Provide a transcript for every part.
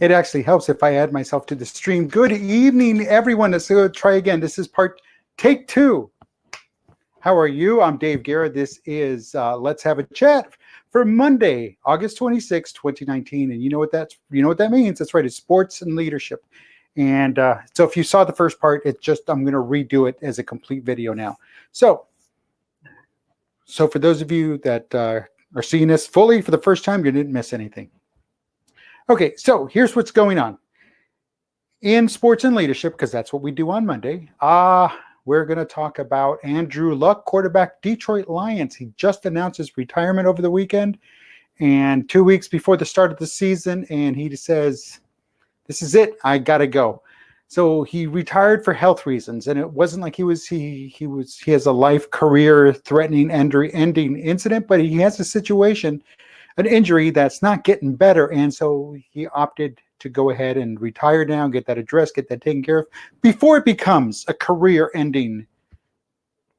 It actually helps if I add myself to the stream. Good evening, everyone. Let's go try again. This is take 2. How are you? I'm Dave Guerra. This is Let's Have a Chat for Monday, August 26, 2019. And you know what that means? That's right. It's sports and leadership. And so if you saw the first part, I'm going to redo it as a complete video now. So for those of you that are seeing this fully for the first time, you didn't miss anything. Okay, so here's what's going on. In sports and leadership, because that's what we do on Monday, we're going to talk about Andrew Luck, quarterback, Detroit Lions. He just announced his retirement over the weekend and 2 weeks before the start of the season, and he says, this is it, I got to go. So he retired for health reasons, and it wasn't like he has a life career threatening ending incident, but he has a situation, an injury that's not getting better, and so he opted to go ahead and retire now, get that addressed, get that taken care of before it becomes a career-ending,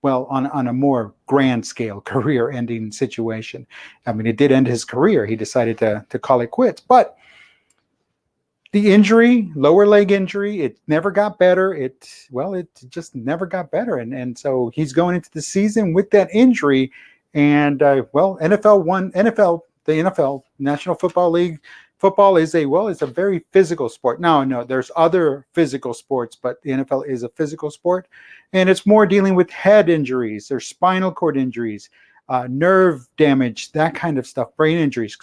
well, on a more grand scale, career-ending situation. I mean, it did end his career. He decided to call it quits, but the injury, lower leg injury, it never got better. It just never got better, and so he's going into the season with that injury, and the NFL, National Football League. Football is a very physical sport. No, there's other physical sports, but the NFL is a physical sport, and it's more dealing with head injuries or spinal cord injuries, nerve damage, that kind of stuff, brain injuries,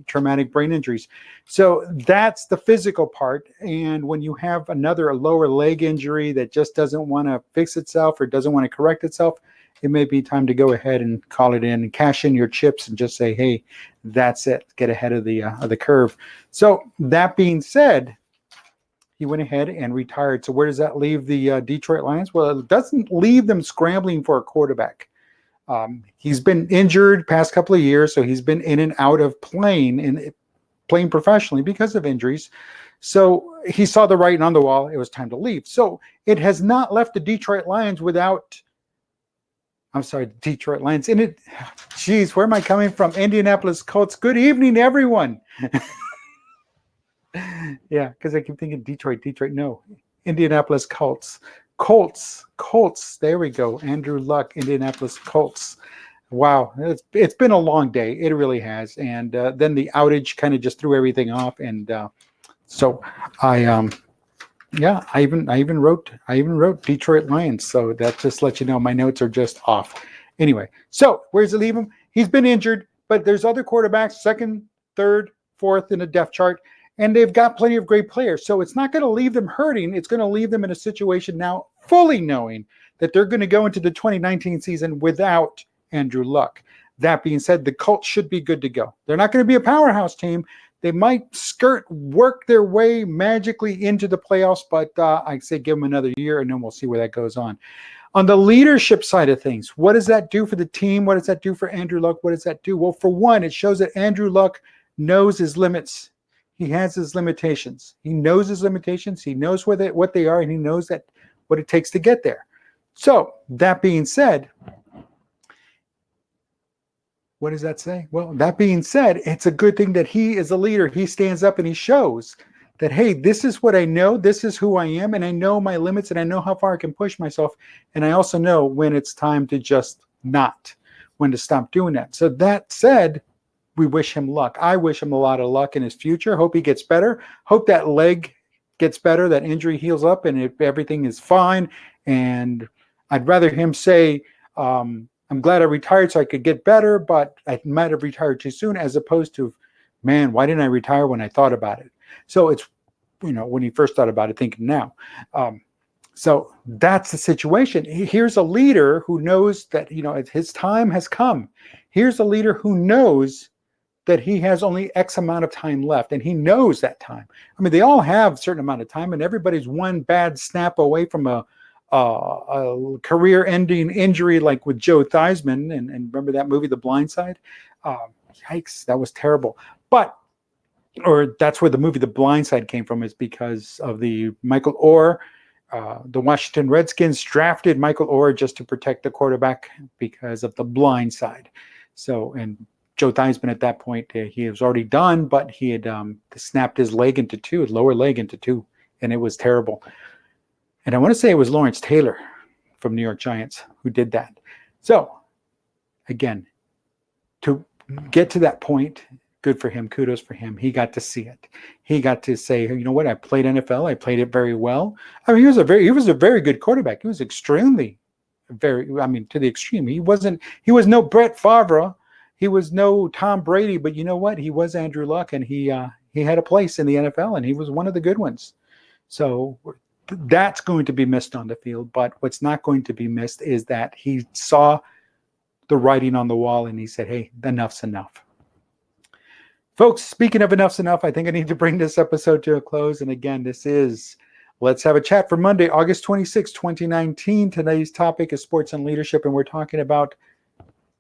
traumatic brain injuries. So that's the physical part. And when you have a lower leg injury that just doesn't want to fix itself or doesn't want to correct itself, it may be time to go ahead and call it in and cash in your chips and just say, hey, that's it. Get ahead of the curve. So that being said, he went ahead and retired. So where does that leave the Detroit Lions? Well, it doesn't leave them scrambling for a quarterback. He's been injured past couple of years, so he's been in and out of playing professionally because of injuries. So he saw the writing on the wall. It was time to leave. So it has not left the Detroit Lions Detroit Lions. In it, geez, where am I coming from? Indianapolis Colts. Good evening, everyone. Yeah, because I keep thinking Detroit. No, Indianapolis Colts. Colts. There we go. Andrew Luck, Indianapolis Colts. Wow, it's been a long day. It really has. And then the outage kind of just threw everything off. And so I even wrote Detroit Lions. So that just lets you know my notes are just off. Anyway, so where does it leave him? He's been injured, but there's other quarterbacks, second, third, fourth in the depth chart, and they've got plenty of great players. So it's not going to leave them hurting. It's going to leave them in a situation now fully knowing that they're going to go into the 2019 season without Andrew Luck. That being said, the Colts should be good to go. They're not going to be a powerhouse team. They might work their way magically into the playoffs, but I say give them another year, and then we'll see where that goes on. On the leadership side of things, what does that do for the team? What does that do for Andrew Luck? What does that do? Well, for one, it shows that Andrew Luck knows his limits. He has his limitations. He knows his limitations. He knows what they are, and he knows what it takes to get there. So that being said, what does that say? Well, that being said, it's a good thing that he is a leader. He stands up and he shows that, hey, this is what I know. This is who I am. And I know my limits and I know how far I can push myself. And I also know when it's time to just when to stop doing that. So that said, we wish him luck. I wish him a lot of luck in his future. Hope he gets better. Hope that leg gets better, that injury heals up, and if everything is fine. And I'd rather him say, I'm glad I retired so I could get better, but I might have retired too soon, as opposed to, man, why didn't I retire when I thought about it? So it's, when he first thought about it, thinking now. So that's the situation. Here's a leader who knows that, his time has come. Here's a leader who knows that he has only X amount of time left, and he knows that time. I mean, they all have a certain amount of time, and everybody's one bad snap away from a career-ending injury, like with Joe Theismann, and remember that movie, The Blind Side? Yikes, that was terrible. Or that's where the movie The Blind Side came from, is because of the Michael Orr. The Washington Redskins drafted Michael Orr just to protect the quarterback because of The Blind Side. So, and Joe Theismann at that point, he was already done, but he had snapped his leg into two, his lower leg into two, and it was terrible. And I want to say it was Lawrence Taylor from New York Giants who did that. So, again, to get to that point, good for him. Kudos for him. He got to see it. He got to say, you know what? I played NFL. I played it very well. I mean, he was a very good quarterback. He was extremely, to the extreme. He was no Brett Favre. He was no Tom Brady. But you know what? He was Andrew Luck, and he had a place in the NFL, and he was one of the good ones. So that's going to be missed on the field. But what's not going to be missed is that he saw the writing on the wall, and he said, hey, enough's enough. Folks, speaking of enough's enough, I think I need to bring this episode to a close. And again, this is Let's Have a Chat for Monday, August 26, 2019. Today's topic is sports and leadership, and we're talking about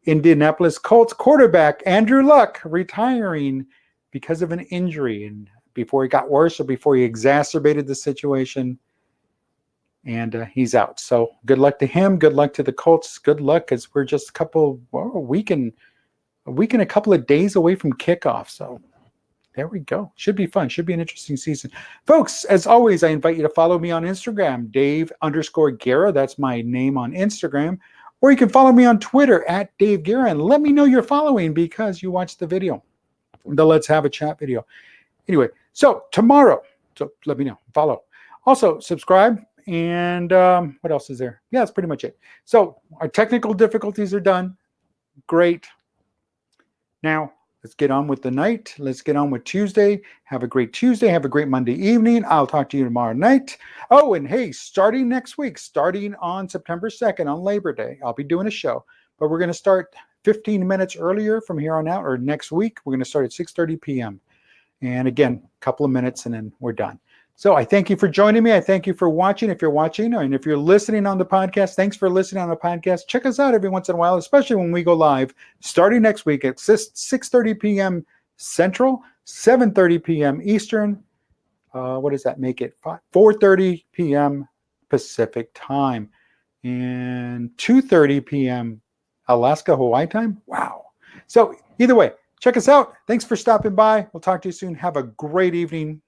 Indianapolis Colts quarterback Andrew Luck retiring because of an injury, and before it got worse or before he exacerbated the situation, and he's out. So good luck to him. Good luck to the Colts. Good luck, as we're just a week and a couple of days away from kickoff. So there we go. Should be fun. Should be an interesting season. Folks, as always, I invite you to follow me on Instagram, Dave_Guerra. That's my name on Instagram. Or you can follow me on Twitter at Dave Guerra, and let me know you're following because you watched the video, the Let's Have a Chat video. Anyway, so tomorrow, so let me know. Follow. Also, subscribe. And what else is there? Yeah, that's pretty much it. So our technical difficulties are done. Great. Now, let's get on with the night. Let's get on with Tuesday. Have a great Tuesday. Have a great Monday evening. I'll talk to you tomorrow night. Oh, and hey, starting next week, starting on September 2nd on Labor Day, I'll be doing a show. But we're going to start 15 minutes earlier from here on out, or next week. We're going to start at 6:30 p.m. And again, a couple of minutes, and then we're done. So I thank you for joining me. I thank you for watching. If you're watching, and if you're listening on the podcast, thanks for listening on the podcast. Check us out every once in a while, especially when we go live, starting next week at 6:30 p.m. Central, 7:30 p.m. Eastern. What does that make it? 4:30 p.m. Pacific time and 2:30 p.m. Alaska, Hawaii time. Wow. So either way, check us out. Thanks for stopping by. We'll talk to you soon. Have a great evening.